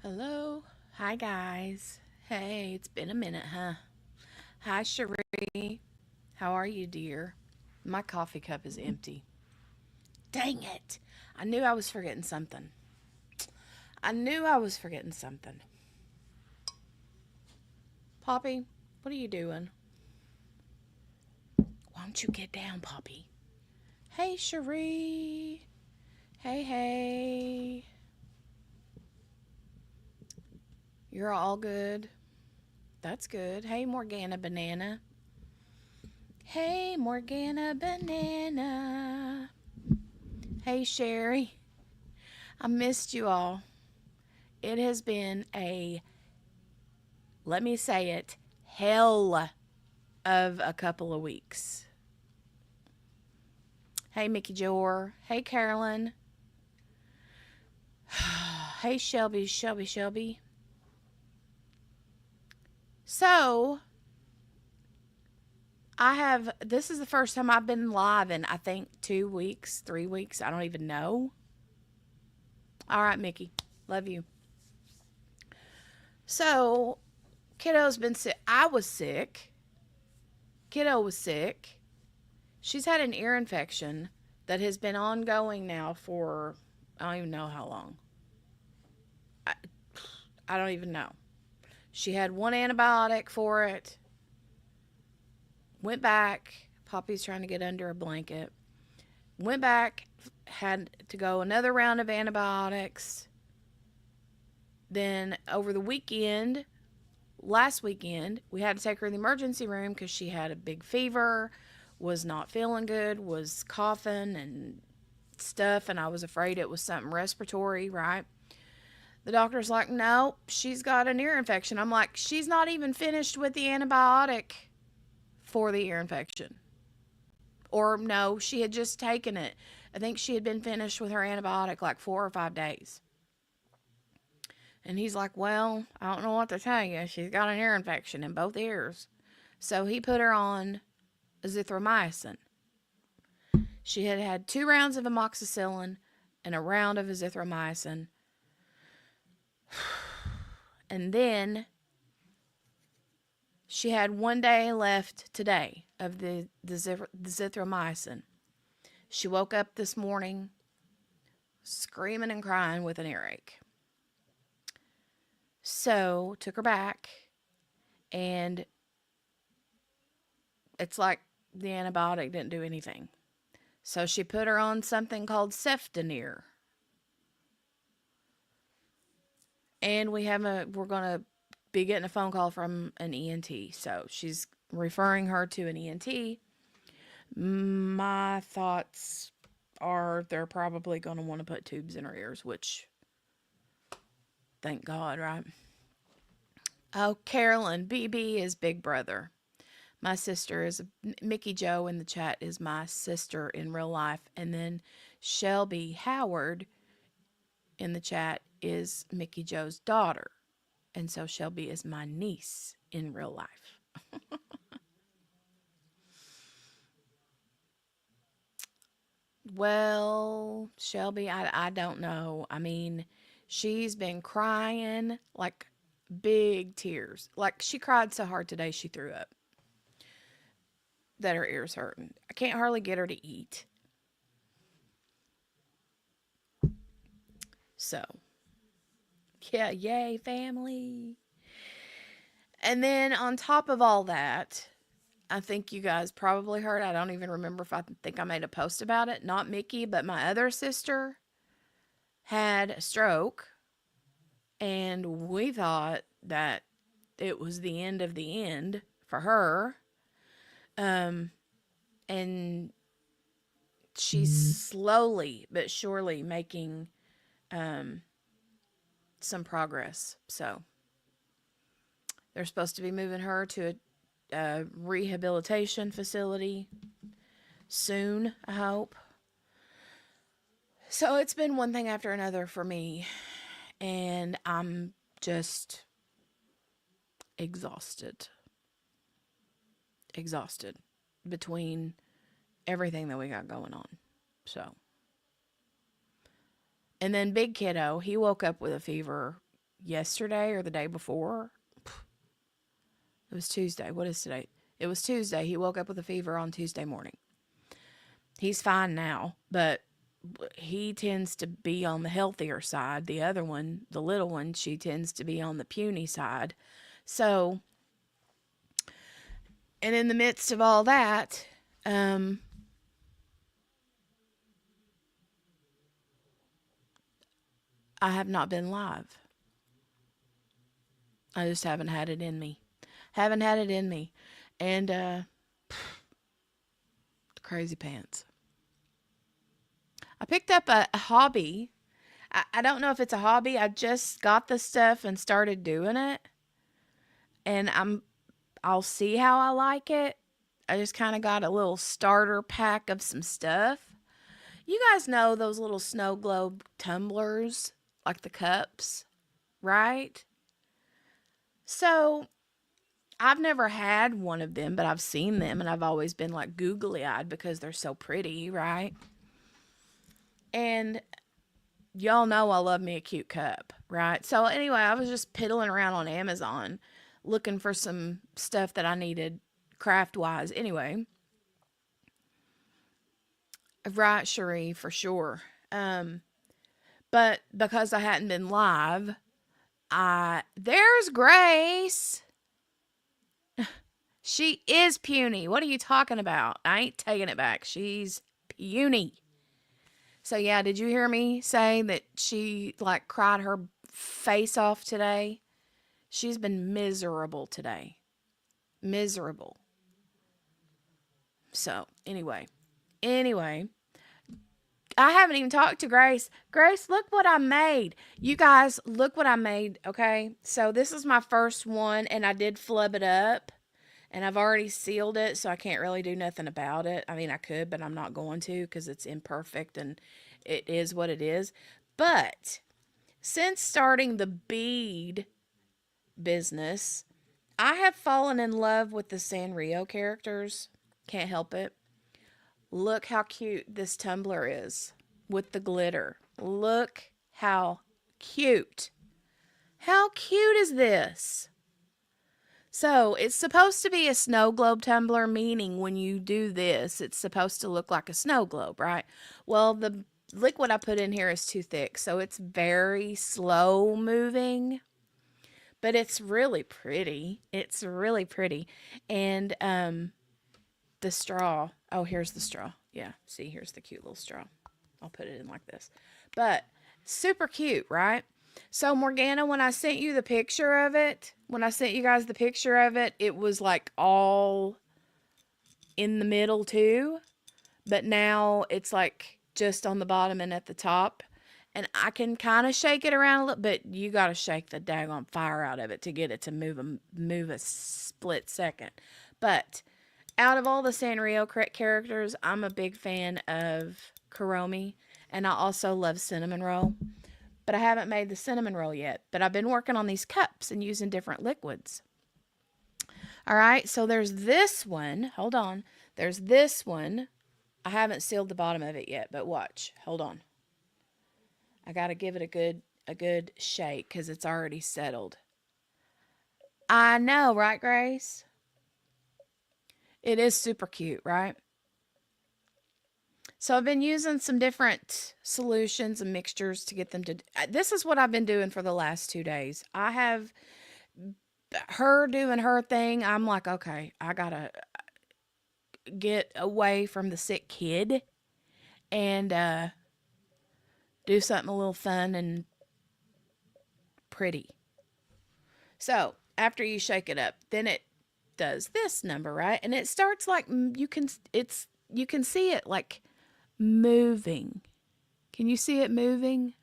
Hello. Hi, guys. Hey, it's been a minute, huh? Hi, Cherie. How are you, dear? My coffee cup is empty. Dang it. I knew I was forgetting something. I knew I was forgetting something. Poppy, what are you doing? Why don't you get down, Poppy? Hey, Cherie. Hey, hey. You're all good? That's good. Hey, Morgana Banana. Hey, Morgana Banana. Hey, Sherry. I missed you all. It has been let me say it, hell of a couple of weeks. Hey, Mickey Jor. Hey, Carolyn. Hey, Shelby. So, this is the first time I've been live in, I think, 2 weeks, 3 weeks. I don't even know. All right, Mickey. Love you. So, Kiddo's been sick. I was sick. Kiddo was sick. She's had an ear infection that has been ongoing now for, I don't even know how long. I, I don't even know. She had one antibiotic for it, went back. Poppy's trying to get under a blanket. Went back, had to go another round of antibiotics. Then over the weekend, last weekend, we had to take her to the emergency room because she had a big fever, was not feeling good, was coughing and stuff, and I was afraid it was something respiratory, right? The doctor's like, no, she's got an ear infection. I'm like, she's not even finished with the antibiotic for the ear infection. Or no, she had just taken it. I think she had been finished with her antibiotic like 4 or 5 days. And he's like, well, I don't know what to tell you. She's got an ear infection in both ears. So he put her on azithromycin. She had had 2 rounds of amoxicillin and a round of azithromycin. And then she had 1 day left today of the zithromycin. She woke up this morning screaming and crying with an earache. So took her back, and it's like the antibiotic didn't do anything. So she put her on something called Ceftonir. And we're going to be getting a phone call from an ENT. So she's referring her to an ENT. My thoughts are they're probably going to want to put tubes in her ears, which, thank God, right? Oh, Carolyn, BB is Big Brother. My sister is Mickey Joe in the chat is my sister in real life. And then Shelby Howard in the chat is Mickey Joe's daughter. And so Shelby is my niece in real life. Well, Shelby, I don't know. I mean, she's been crying like big tears. Like she cried so hard today she threw up that her ears hurting. I can't hardly get her to eat. So, yeah, yay, family. And then on top of all that, I think you guys probably heard, I don't even remember if I think I made a post about it. Not Mickey, but my other sister had a stroke. And we thought that it was the end of the end for her. Um, and she's slowly but surely making um, some progress. So they're supposed to be moving her to a rehabilitation facility soon, I hope. So it's been one thing after another for me, and I'm just exhausted. Exhausted between everything that we got going on. So, and then Big Kiddo, he woke up with a fever yesterday or the day before. It was Tuesday. What is today? It was Tuesday. He woke up with a fever on Tuesday morning. He's fine now, but he tends to be on the healthier side. The other one, the little one, she tends to be on the puny side. So, and in the midst of all that, I have not been live. I just haven't had it in me. Haven't had it in me. And, crazy pants. I picked up a hobby. I don't know if it's a hobby. I just got the stuff and started doing it. And I'll see how I like it. I just kind of got a little starter pack of some stuff. You guys know those little snow globe tumblers, like the cups, right? So I've never had one of them, but I've seen them and I've always been like googly eyed because they're so pretty, right? And y'all know I love me a cute cup, right? So anyway, I was just piddling around on Amazon looking for some stuff that I needed craft wise. Anyway, right, Cherie, for sure. But because I hadn't been live, there's Grace. She is puny. What are you talking about? I ain't taking it back. She's puny. So yeah, did you hear me say that she like cried her face off today? She's been miserable today. Miserable. So anyway, I haven't even talked to Grace. Grace, look what I made. You guys, look what I made, okay? So this is my first one, and I did flub it up. And I've already sealed it, so I can't really do nothing about it. I mean, I could, but I'm not going to because it's imperfect and it is what it is. But since starting the bead business, I have fallen in love with the Sanrio characters. Can't help it. Look how cute this tumbler is with the glitter. Look how cute. How cute is this? So it's supposed to be a snow globe tumbler, meaning when you do this, it's supposed to look like a snow globe, right? Well, the liquid I put in here is too thick, so it's very slow moving, but it's really pretty. It's really pretty. And the straw, oh, here's the straw. Yeah, see, here's the cute little straw. I'll put it in like this. But super cute, right? So Morgana, when I sent you the picture of it, when I sent you guys the picture of it, it was like all in the middle too. But now it's like just on the bottom and at the top. And I can kind of shake it around a little, but you got to shake the daggone fire out of it to get it to move a split second. But out of all the Sanrio characters, I'm a big fan of Kuromi. And I also love Cinnamon Roll. But I haven't made the cinnamon roll yet. But I've been working on these cups and using different liquids. All right, so there's this one. Hold on. There's this one. I haven't sealed the bottom of it yet, but watch. Hold on. I got to give it a good shake because it's already settled. I know, right, Grace? It is super cute, right? So I've been using some different solutions and mixtures to get them to... This is what I've been doing for the last 2 days. I have her doing her thing. I'm like, okay, I got to get away from the sick kid and do something a little fun and pretty. So after you shake it up, then it does this number, right? And it starts like, you can see it like moving. Can you see it moving?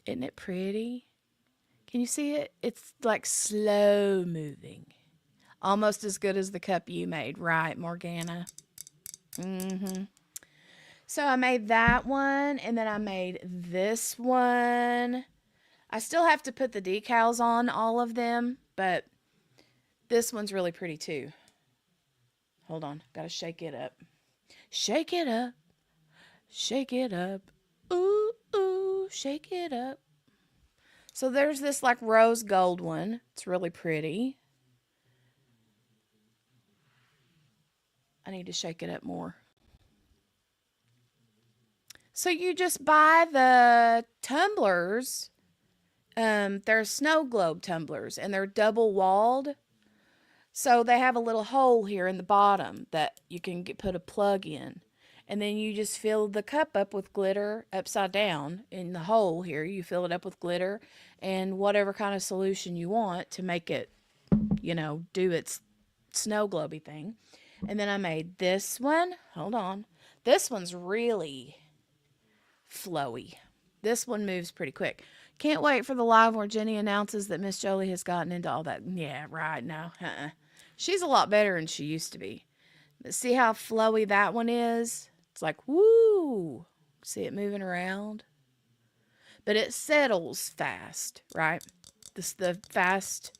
Isn't it pretty? Can you see it? It's like slow moving. Almost as good as the cup you made, right, Morgana? Mm-hmm. So I made that one, and then I made this one. I still have to put the decals on all of them, but this one's really pretty too. Hold on, gotta shake it up. Shake it up. Shake it up. Ooh, ooh, shake it up. So there's this like rose gold one. It's really pretty. I need to shake it up more. So you just buy the tumblers. They're snow globe tumblers and they're double walled. So they have a little hole here in the bottom that you can put a plug in. And then you just fill the cup up with glitter upside down in the hole here. You fill it up with glitter and whatever kind of solution you want to make it, do its snow globey thing. And then I made this one. Hold on. This one's really flowy. This one moves pretty quick. Can't wait for the live where Jenny announces that Miss Jolie has gotten into all that. Yeah, right. No. She's a lot better than she used to be. But see how flowy that one is? It's like, woo. See it moving around? But it settles fast, right? The fast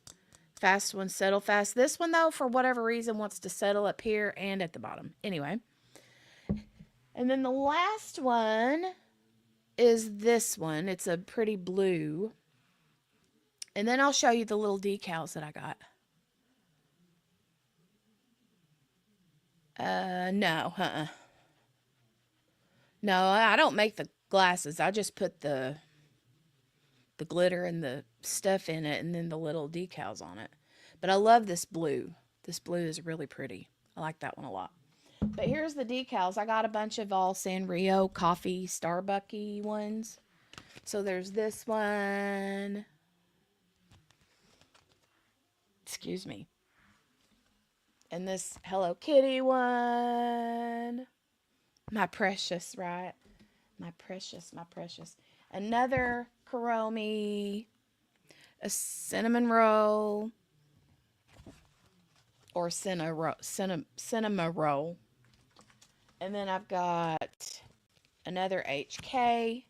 ones settle fast. This one, though, for whatever reason, wants to settle up here and at the bottom. Anyway. And then the last one is this one. It's a pretty blue. And then I'll show you the little decals that I got. No, No, I don't make the glasses. I just put the glitter and the stuff in it and then the little decals on it. But I love this blue. This blue is really pretty. I like that one a lot. But here's the decals. I got a bunch of all Sanrio coffee Starbucky ones. So there's this one. Excuse me. And this Hello Kitty one. My precious, right? My precious, my precious. Another Kuromi. A cinnamon roll. Or cinema roll. And then I've got another HK.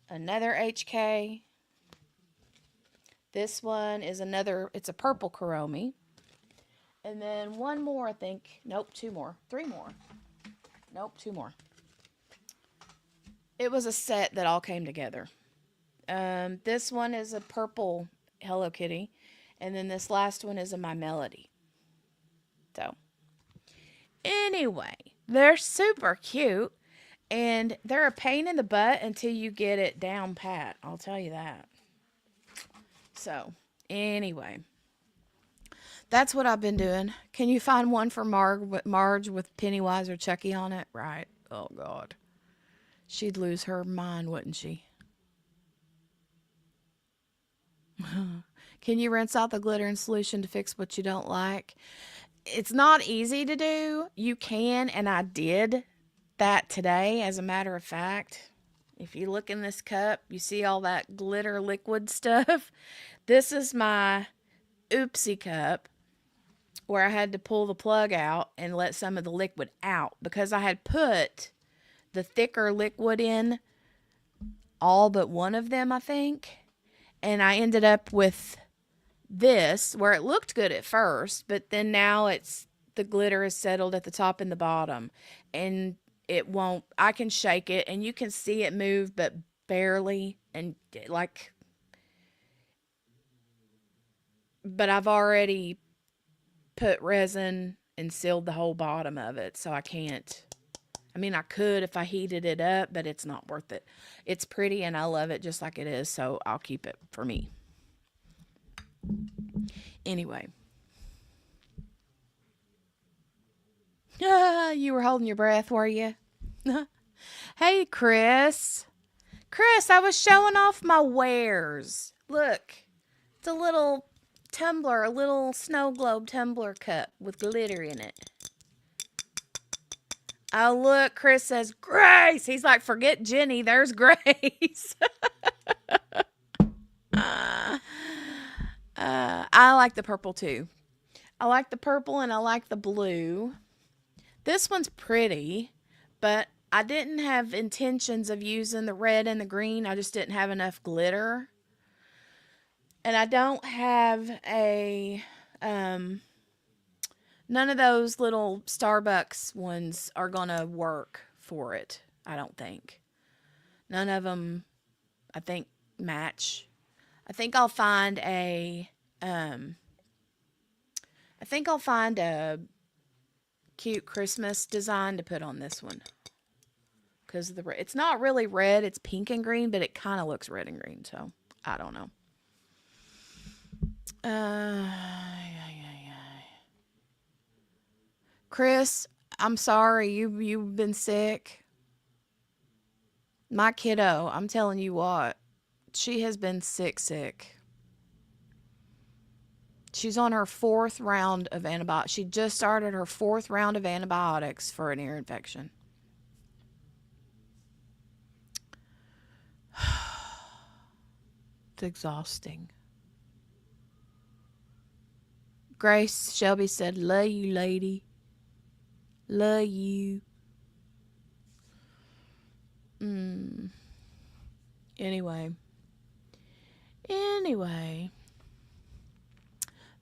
Another HK. This one is it's a purple Kuromi. And then one more, I think. Nope, two more. Three more. Nope, two more. It was a set that all came together. This one is a purple Hello Kitty. And then this last one is a My Melody. So, anyway, they're super cute. And they're a pain in the butt until you get it down pat. I'll tell you that. So, anyway. That's what I've been doing. Can you find one for Marge with Pennywise or Chucky on it? Right. Oh, God. She'd lose her mind, wouldn't she? Can you rinse out the glitter in solution to fix what you don't like? It's not easy to do. You can, and I did that today, as a matter of fact. If you look in this cup, you see all that glitter liquid stuff. This is my oopsie cup where I had to pull the plug out and let some of the liquid out because I had put the thicker liquid in all but one of them, I think. And I ended up with this where it looked good at first, but then now the glitter is settled at the top and the bottom. And it won't, I can shake it and you can see it move, but barely. And but I've already put resin and sealed the whole bottom of it, so I can't. I mean, I could if I heated it up, but it's not worth it. It's pretty and I love it just like it is, so I'll keep it for me. Anyway. You were holding your breath, were you? Hey, Chris. Chris, I was showing off my wares. Look, it's a little tumbler, a little snow globe tumbler cup with glitter in it. Oh, look, Chris says, Grace. He's like, forget Jenny, there's Grace. I like the purple too. I like the purple and I like the blue. This one's pretty, but I didn't have intentions of using the red and the green. I just didn't have enough glitter. And I don't have none of those little Starbucks ones are going to work for it, I don't think. None of them. I think match. I think I'll find a um I think I'll find a cute Christmas design to put on this one. Cuz it's not really red, it's pink and green, but it kind of looks red and green, so I don't know. Chris, I'm sorry you've been sick. My kiddo, I'm telling you what, she has been sick. She's on her 4th round of antibiotics. She just started her 4th round of antibiotics for an ear infection. It's exhausting. Grace Shelby said, "Love you, lady. Love you." Anyway.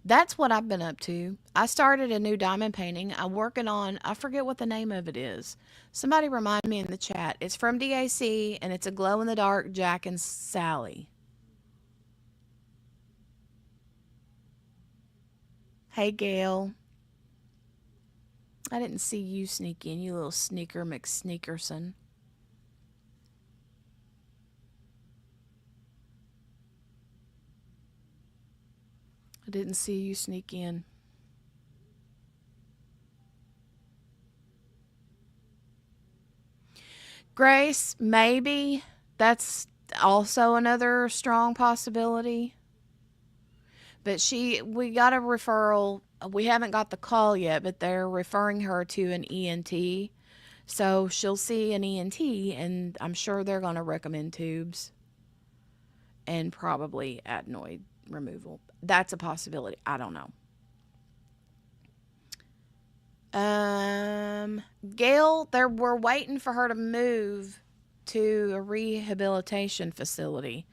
That's what I've been up to. I started a new diamond painting. I'm working on, I forget what the name of it is. Somebody remind me in the chat. It's from DAC and it's a glow in the dark Jack and Sally. Hey, Gail. I didn't see you sneak in, you little sneaker McSneakerson. I didn't see you sneak in. Grace, maybe. That's also another strong possibility. But we got a referral. We haven't got the call yet, but they're referring her to an ENT. So she'll see an ENT, and I'm sure they're going to recommend tubes and probably adenoid removal. That's a possibility. I don't know. Gail, we're waiting for her to move to a rehabilitation facility.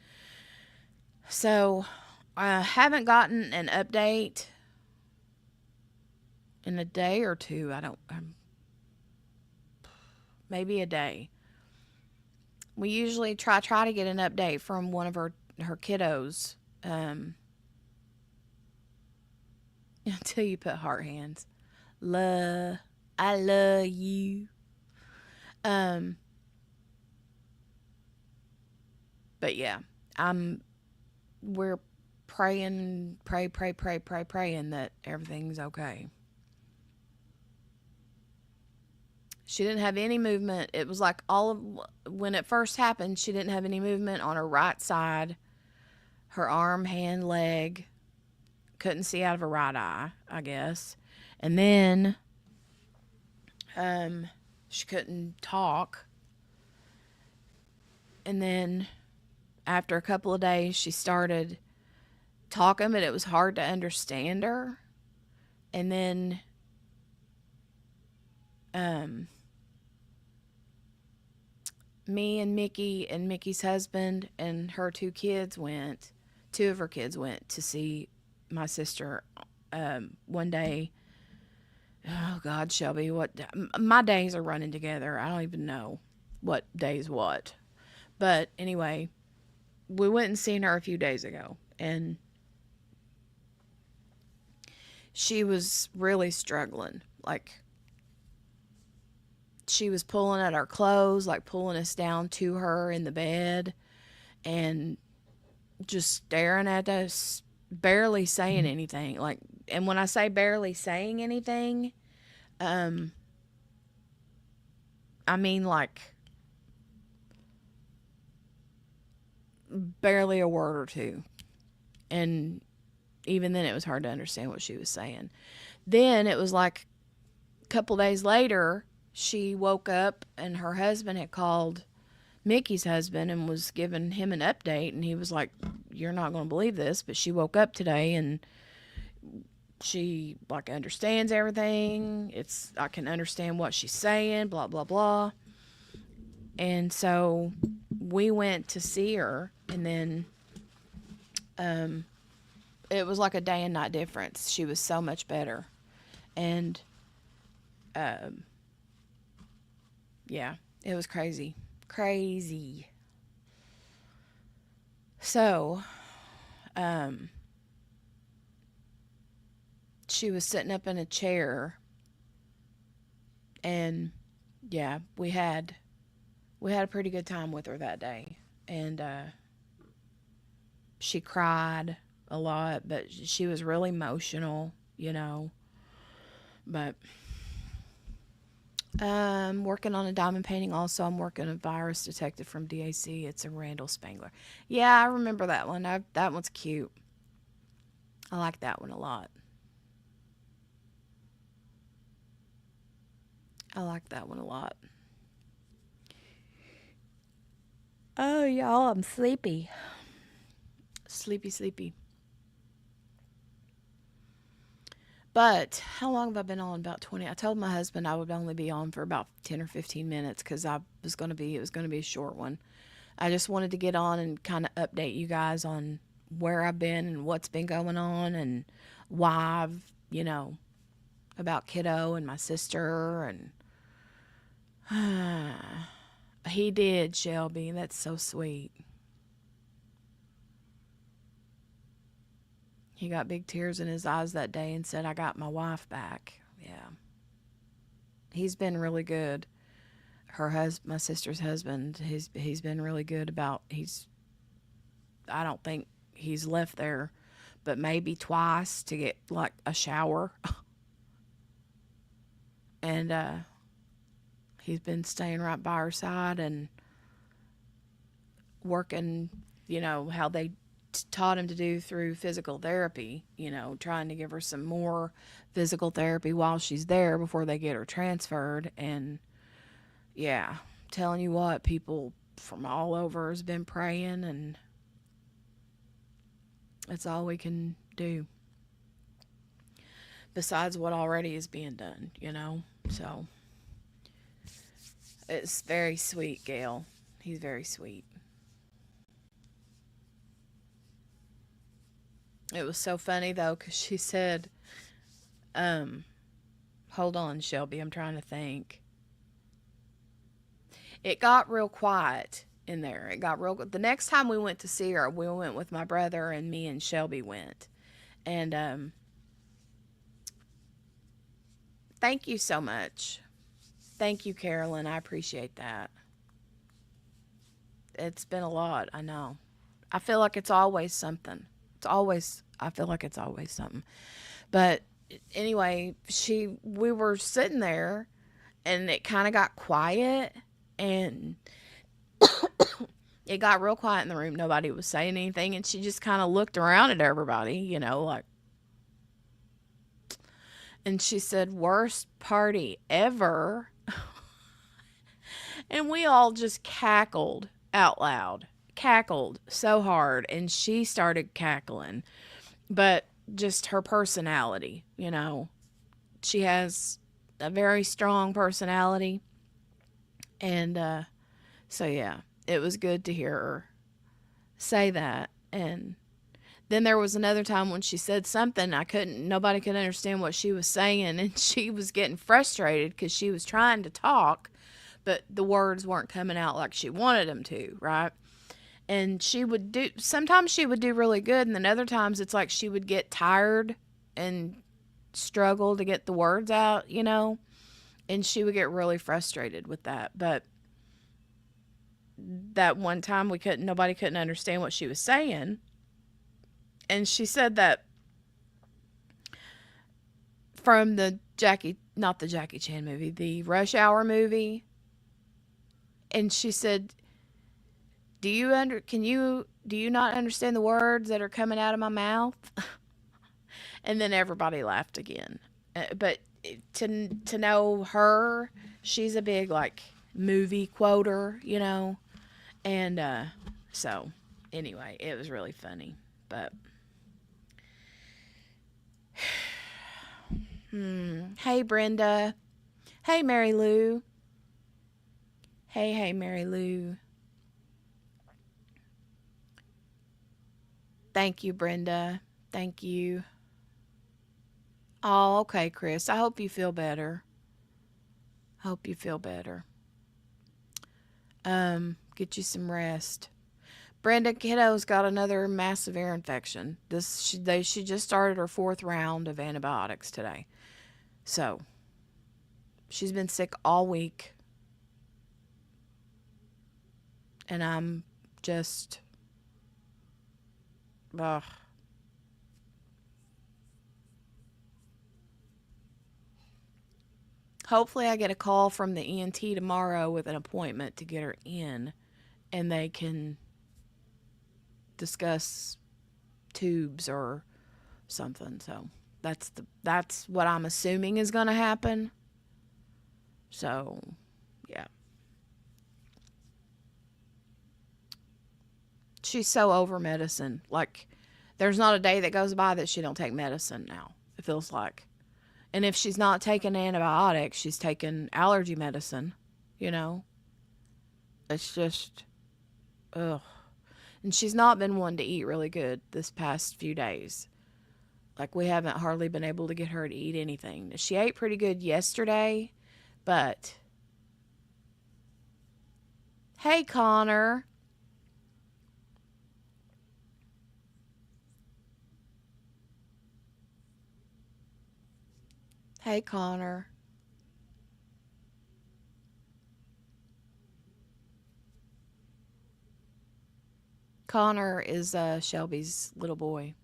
So I haven't gotten an update in a day or two. Maybe a day. We usually try to get an update from one of her kiddos. Until you put heart hands. I love you. But yeah, we're praying that everything's okay. She didn't have any movement. It was like when it first happened, she didn't have any movement on her right side, her arm, hand, leg. Couldn't see out of her right eye, I guess. And then she couldn't talk. And then after a couple of days, she started talking, but it was hard to understand her. And then me and Mickey and Mickey's husband and her two of her kids went to see my sister one day. Oh God, Shelby, my days are running together. I don't even know what day's what. But anyway, we went and seen her a few days ago, and she was really struggling. Like, she was pulling at our clothes, like pulling us down to her in the bed, and just staring at us, barely saying anything. Like, and when I say barely saying anything, I mean like barely a word or two. And even then it was hard to understand what she was saying. Then it was like a couple days later, she woke up and her husband had called Mickey's husband and was giving him an update, and he was like, "You're not going to believe this, but she woke up today and she like understands everything. I can understand what she's saying, blah blah blah." And so we went to see her, and then it was like a day and night difference. She was so much better. And yeah, it was crazy. So, um, she was sitting up in a chair, and yeah, we had a pretty good time with her that day, and she cried a lot, but she was really emotional, But working on a diamond painting. Also, I'm working a virus detected from DAC. It's a Randall Spangler. Yeah, I remember that one. That one's cute. I like that one a lot. I like that one a lot. Oh, y'all, I'm sleepy. Sleepy, sleepy. But how long have I been on? About 20. I told my husband I would only be on for about 10 or 15 minutes because it was going to be a short one. I just wanted to get on and kind of update you guys on where I've been and what's been going on and why about kiddo and my sister. And he did, Shelby. That's so sweet. He got big tears in his eyes that day and said, I got my wife back. Yeah. He's been really good. My sister's husband, he's been really good about, I don't think he's left there, but maybe twice to get like a shower. And he's been staying right by her side and working, how they taught him to do through physical therapy, trying to give her some more physical therapy while she's there before they get her transferred. And yeah, telling you what, people from all over has been praying, and that's all we can do besides what already is being done. So it's very sweet, Gail. He's very sweet. It was so funny though, because she said, um, hold on, Shelby, I'm trying to think. It got real quiet in there. It got real. The next time we went to see her, we went with my brother, and me and Shelby went. And thank you so much. Thank you, Carolyn. I appreciate that. It's been a lot. I know. I feel like it's always something. I feel like it's always something. But anyway, we were sitting there, and it kind of got quiet, and it got real quiet in the room. Nobody was saying anything, and she just kind of looked around at everybody, like. And she said, worst party ever. And we all just cackled out loud. Cackled so hard. And she started cackling. But just her personality. She has a very strong personality. And so, yeah, it was good to hear her say that. And then there was another time when she said something nobody could understand what she was saying, and she was getting frustrated because she was trying to talk, but the words weren't coming out like she wanted them to, right? And sometimes she would do really good, and then other times it's like she would get tired and struggle to get the words out, and she would get really frustrated with that. But that one time nobody couldn't understand what she was saying. And she said that from not the Jackie Chan movie, the Rush Hour movie. And she said, do you not understand the words that are coming out of my mouth? And then everybody laughed again. But to know her, she's a big like movie quoter. And so anyway, it was really funny. But hey, Brenda. Hey, Mary Lou. Hey, Mary Lou. Thank you, Brenda. Thank you. Oh, okay, Chris. I hope you feel better. Hope you feel better. Get you some rest. Brenda Kiddo's got another massive ear infection. She just started her 4th round of antibiotics today. So, she's been sick all week. And I'm just ugh. Hopefully I get a call from the ENT tomorrow with an appointment to get her in and they can discuss tubes or something. So that's what I'm assuming is going to happen. So, yeah. She's so over medicine. Like there's not a day that goes by that she don't take medicine now. It feels like. And if she's not taking antibiotics, she's taking allergy medicine, you know. It's just ugh. And she's not been one to eat really good this past few days. Like, we haven't hardly been able to get her to eat anything. She ate pretty good yesterday, but. Hey, Connor. Hey, Connor. Connor is Shelby's little boy.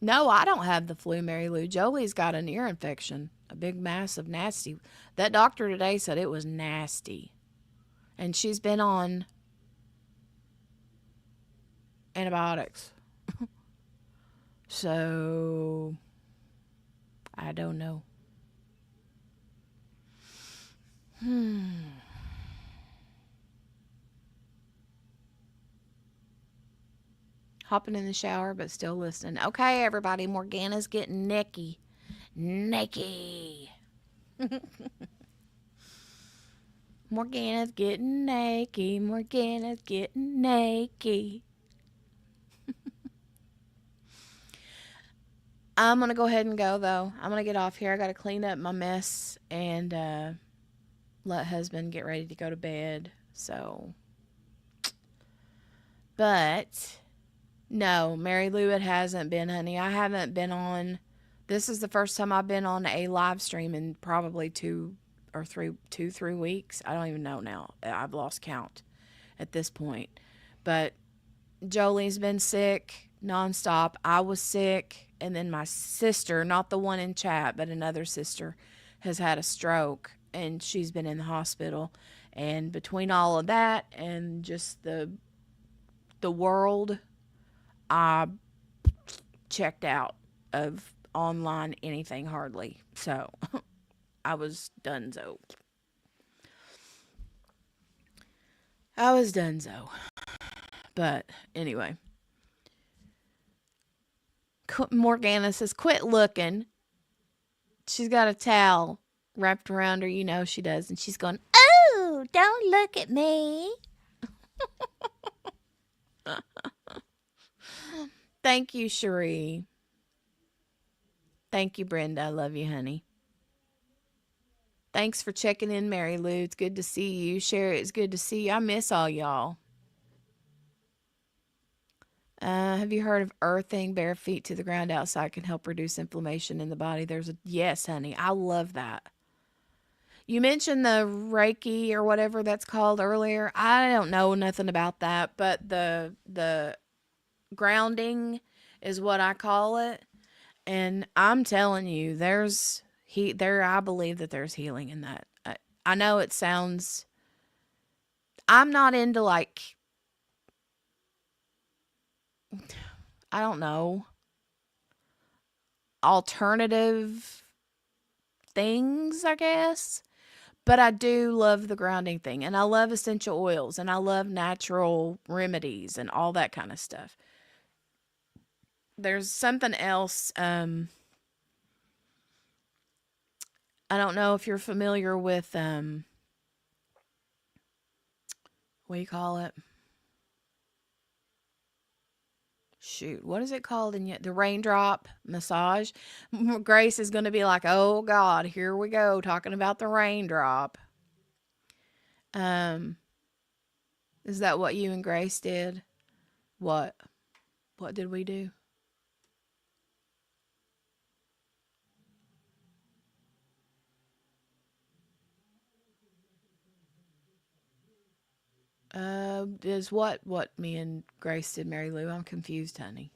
No, I don't have the flu, Mary Lou. Jolie's got an ear infection, a big, massive, nasty. That doctor today said it was nasty. And she's been on antibiotics. So, I don't know. Hopping in the shower, but still listening. Okay, everybody, Morgana's getting necky. Necky. Morgana's getting naked. Morgana's getting naked. I'm going to go ahead and go, though. I'm going to get off here. I got to clean up my mess and let husband get ready to go to bed. So, but no, Mary Lou, it hasn't been, honey. I haven't been on. This is the first time I've been on a live stream in probably 3 weeks. I don't even know now. I've lost count at this point. But Jolie's been sick nonstop. I was sick. And then my sister, not the one in chat, but another sister, has had a stroke. And she's been in the hospital. And between all of that and just the world, I checked out of online anything hardly. So I was donezo. I was donezo. But anyway. Morgana says, quit looking. She's got a towel wrapped around her. You know she does. And she's going, oh, don't look at me. Thank you, Cherie. Thank you, Brenda. I love you, honey. Thanks for checking in, Mary Lou. It's good to see you. Sherry, it's good to see you. I miss all y'all. Have you heard of earthing bare feet to the ground outside can help reduce inflammation in the body? Yes, honey. I love that. You mentioned the Reiki or whatever that's called earlier. I don't know nothing about that, but the grounding is what I call it. And I'm telling you, I believe that there's healing in that. I know it sounds, I'm not into like, I don't know, alternative things, I guess. But I do love the grounding thing. And I love essential oils. And I love natural remedies and all that kind of stuff. There's something else. I don't know if you're familiar with, what do you call it? Shoot, what is it called? The raindrop massage. Grace is going to be like, oh God, here we go, talking about the raindrop. Um, is that what you and Grace did? What? What did we do? Is what me and Grace did, Mary Lou? I'm confused, honey.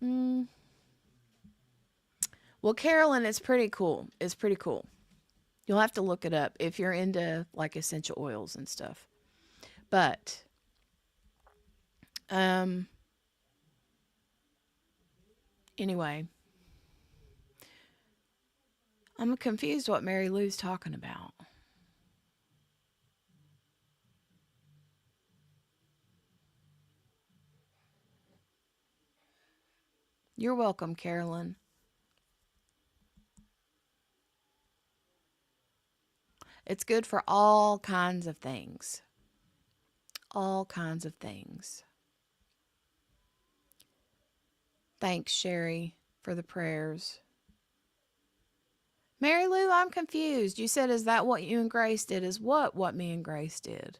Mm. Well, Carolyn is pretty cool. It's pretty cool. You'll have to look it up if you're into like essential oils and stuff. But um anyway, I'm confused what Mary Lou's talking about. You're welcome, Carolyn. It's good for all kinds of things. All kinds of things. Thanks, Sherry, for the prayers. Mary Lou, I'm confused. You said, is that what you and Grace did? Is what me and Grace did?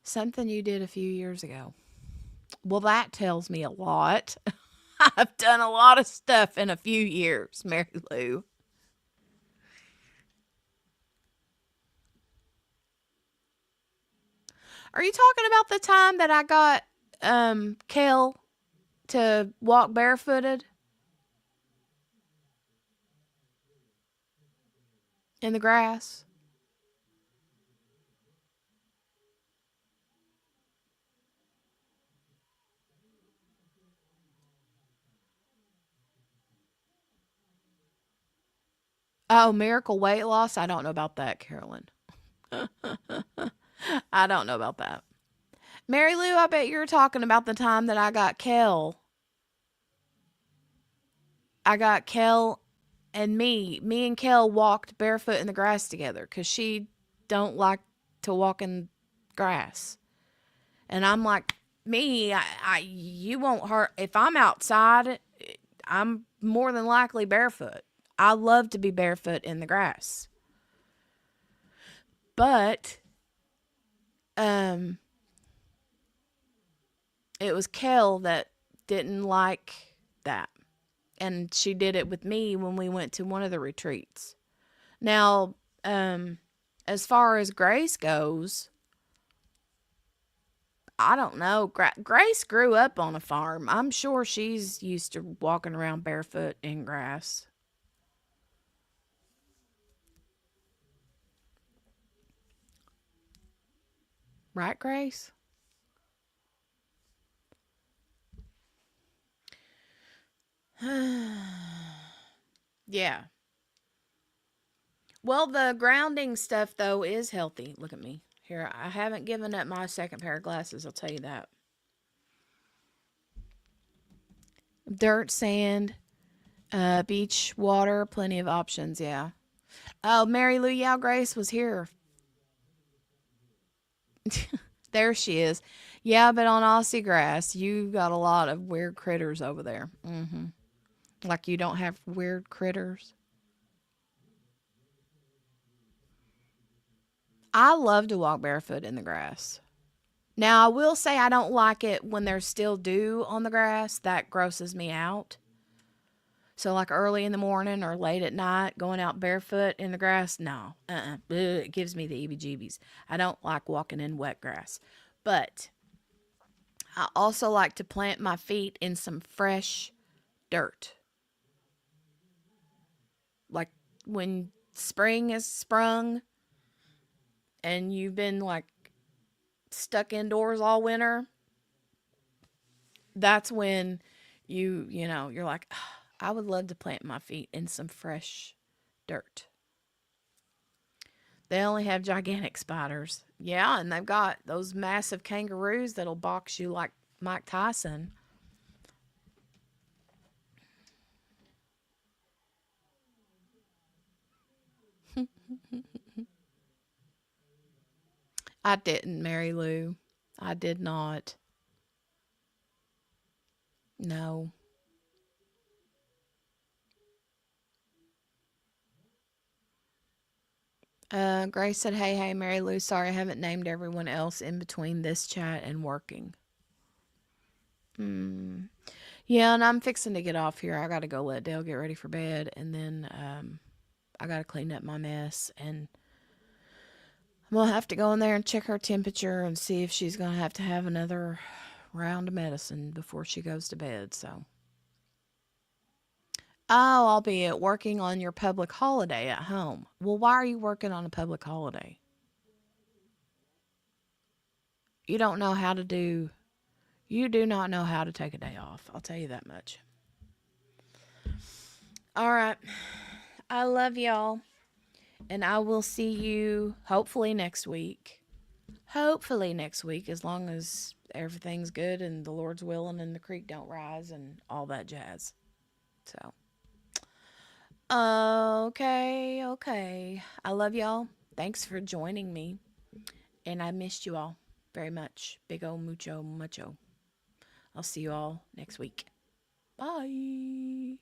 Something you did a few years ago. Well, that tells me a lot. I've done a lot of stuff in a few years, Mary Lou. Are you talking about the time that I got Kel to walk barefooted in the grass? Oh, miracle weight loss? I don't know about that, Carolyn. I don't know about that. Mary Lou, I bet you're talking about the time that I got Kel. I got Kel and me and Kel walked barefoot in the grass together because she don't like to walk in grass. And I'm like, you won't hurt. If I'm outside, I'm more than likely barefoot. I love to be barefoot in the grass. But, um, it was Kel that didn't like that. And she did it with me when we went to one of the retreats. Now, as far as Grace goes, I don't know. Grace grew up on a farm. I'm sure she's used to walking around barefoot in grass. Right, Grace? Yeah. Well, the grounding stuff, though, is healthy. Look at me. Here, I haven't given up my second pair of glasses, I'll tell you that. Dirt, sand, beach, water, plenty of options, yeah. Oh, Mary Lou Yao Grace was here. There she is. Yeah, but on Aussie grass, you got a lot of weird critters over there. Like you don't have weird critters. I love to walk barefoot in the grass. Now, I will say I don't like it when there's still dew on the grass. That grosses me out. So, like early in the morning or late at night, going out barefoot in the grass, no. It gives me the heebie jeebies. I don't like walking in wet grass. But I also like to plant my feet in some fresh dirt. Like when spring has sprung and you've been like stuck indoors all winter, that's when you're like, "Ah, I would love to plant my feet in some fresh dirt." They only have gigantic spiders. Yeah, and they've got those massive kangaroos that'll box you like Mike Tyson. I didn't, Mary Lou. I did not. No. Grace said, hey, Mary Lou, sorry I haven't named everyone else in between this chat and working. Yeah, and I'm fixing to get off here. I got to go let Dale get ready for bed, and then I got to clean up my mess, and I'm going to have to go in there and check her temperature and see if she's going to have another round of medicine before she goes to bed, so. Oh, I'll be at working on your public holiday at home. Well, why are you working on a public holiday? You don't know how to do, you do not know how to take a day off. I'll tell you that much. All right. I love y'all. And I will see you hopefully next week. Hopefully next week, as long as everything's good and the Lord's willing and the creek don't rise and all that jazz. So, okay. I love y'all. Thanks for joining me. And I missed you all very much. Big ol' mucho. I'll see you all next week. Bye.